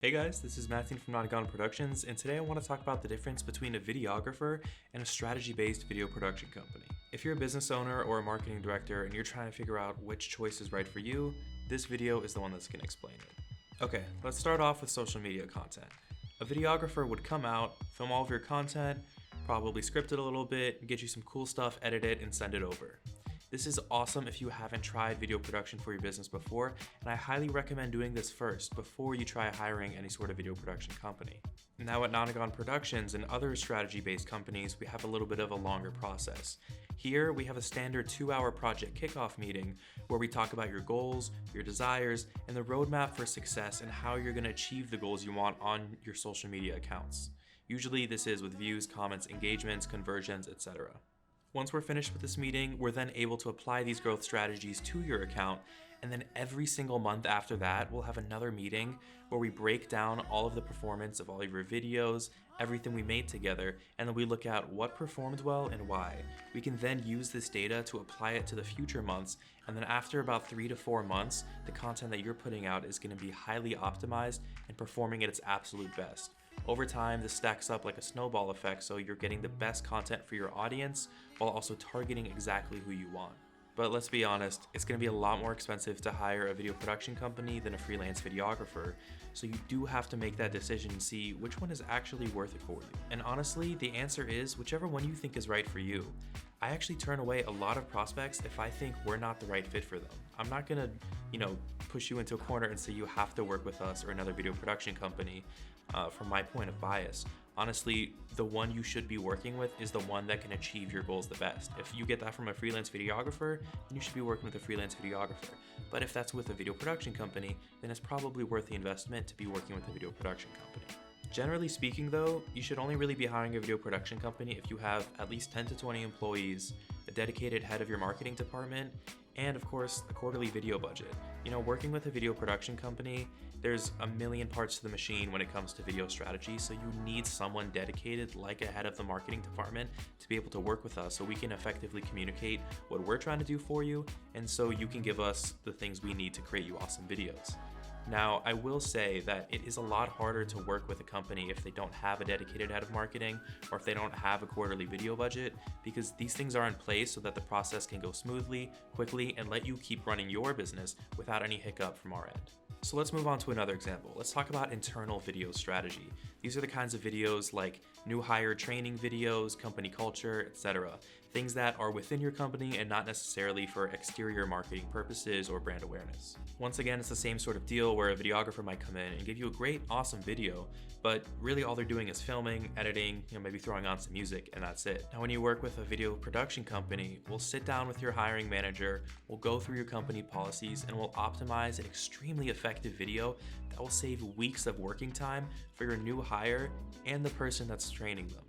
Hey guys, this is Matthew from Notagon Productions, and today I want to talk about the difference between a videographer and a strategy-based video production company. If you're a business owner or a marketing director and you're trying to figure out which choice is right for you, this video is the one that's going to explain it. Okay, let's start off with social media content. A videographer would come out, film all of your content, probably script it a little bit, get you some cool stuff, edit it, and send it over. This is awesome if you haven't tried video production for your business before, and I highly recommend doing this first before you try hiring any sort of video production company. Now at Notagon Productions and other strategy-based companies, we have a little bit of a longer process. Here, we have a standard 2-hour project kickoff meeting where we talk about your goals, your desires, and the roadmap for success and how you're going to achieve the goals you want on your social media accounts. Usually this is with views, comments, engagements, conversions, etc. Once we're finished with this meeting, we're then able to apply these growth strategies to your account, and then every single month after that, we'll have another meeting where we break down all of the performance of all of your videos, everything we made together, and then we look at what performed well and why. We can then use this data to apply it to the future months, and then after about 3 to 4 months, the content that you're putting out is going to be highly optimized and performing at its absolute best. Over time, this stacks up like a snowball effect, so you're getting the best content for your audience while also targeting exactly who you want. But let's be honest, it's going to be a lot more expensive to hire a video production company than a freelance videographer, so you do have to make that decision and see which one is actually worth it for you. And honestly, the answer is whichever one you think is right for you. I actually turn away a lot of prospects if I think we're not the right fit for them. I'm not gonna, push you into a corner and say you have to work with us or another video production company from my point of bias. Honestly, the one you should be working with is the one that can achieve your goals the best. If you get that from a freelance videographer, then you should be working with a freelance videographer. But if that's with a video production company, then it's probably worth the investment to be working with a video production company. Generally speaking though, you should only really be hiring a video production company if you have at least 10 to 20 employees, a dedicated head of your marketing department, and of course, a quarterly video budget. Working with a video production company, there's a million parts to the machine when it comes to video strategy, so you need someone dedicated like a head of the marketing department to be able to work with us so we can effectively communicate what we're trying to do for you, and so you can give us the things we need to create you awesome videos. Now, I will say that it is a lot harder to work with a company if they don't have a dedicated head of marketing or if they don't have a quarterly video budget, because these things are in place so that the process can go smoothly, quickly, and let you keep running your business without any hiccup from our end. So let's move on to another example. Let's talk about internal video strategy. These are the kinds of videos like new hire training videos, company culture, etc. Things that are within your company and not necessarily for exterior marketing purposes or brand awareness. Once again, it's the same sort of deal where a videographer might come in and give you a great, awesome video, but really all they're doing is filming, editing, maybe throwing on some music, and that's it. Now, when you work with a video production company, we'll sit down with your hiring manager, we'll go through your company policies, and we'll optimize an extremely effective video that will save weeks of working time for your new hire and the person that's training them.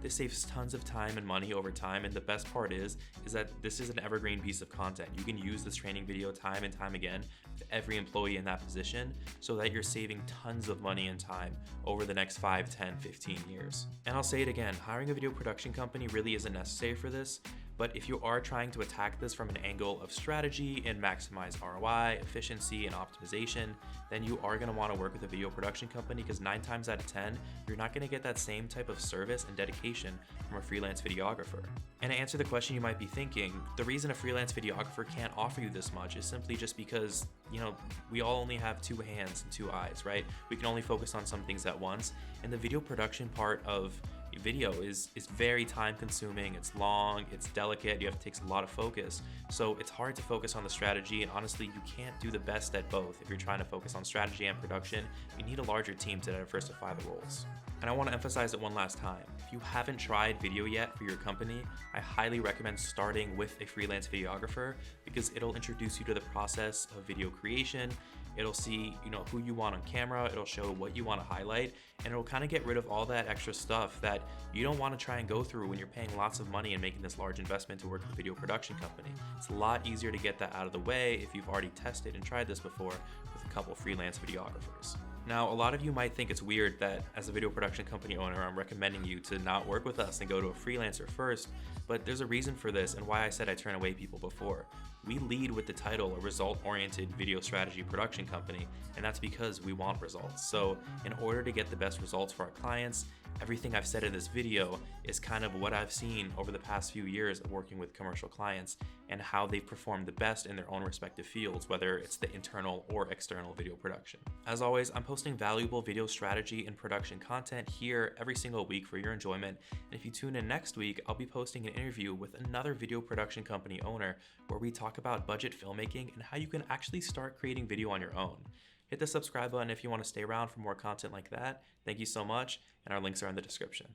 This saves tons of time and money over time, and the best part is that this is an evergreen piece of content. You can use this training video time and time again with every employee in that position so that you're saving tons of money and time over the next 5, 10, 15 years. And I'll say it again, hiring a video production company really isn't necessary for this, but if you are trying to attack this from an angle of strategy and maximize ROI, efficiency, and optimization, then you are going to want to work with a video production company because 9 times out of 10, you're not going to get that same type of service and dedication from a freelance videographer. And to answer the question you might be thinking, the reason a freelance videographer can't offer you this much is simply just because, we all only have 2 hands and 2 eyes, right? We can only focus on some things at once, and the video production part of video is very time consuming, it's long, it's delicate, it takes a lot of focus. So it's hard to focus on the strategy, and honestly, you can't do the best at both. If you're trying to focus on strategy and production, you need a larger team to diversify the roles. And I want to emphasize it one last time. If you haven't tried video yet for your company, I highly recommend starting with a freelance videographer because it'll introduce you to the process of video creation. It'll see, who you want on camera, it'll show what you want to highlight, and it'll kind of get rid of all that extra stuff that you don't want to try and go through when you're paying lots of money and making this large investment to work with a video production company. It's a lot easier to get that out of the way if you've already tested and tried this before with a couple freelance videographers. Now, a lot of you might think it's weird that as a video production company owner, I'm recommending you to not work with us and go to a freelancer first, but there's a reason for this and why I said I turn away people before. We lead with the title a result-oriented video strategy production company, and that's because we want results. So in order to get the best results for our clients, everything I've said in this video is kind of what I've seen over the past few years of working with commercial clients and how they've performed the best in their own respective fields, whether it's the internal or external video production. As always, I'm posting valuable video strategy and production content here every single week for your enjoyment. And if you tune in next week, I'll be posting an interview with another video production company owner where we talk about budget filmmaking and how you can actually start creating video on your own. Hit the subscribe button if you want to stay around for more content like that. Thank you so much, and our links are in the description.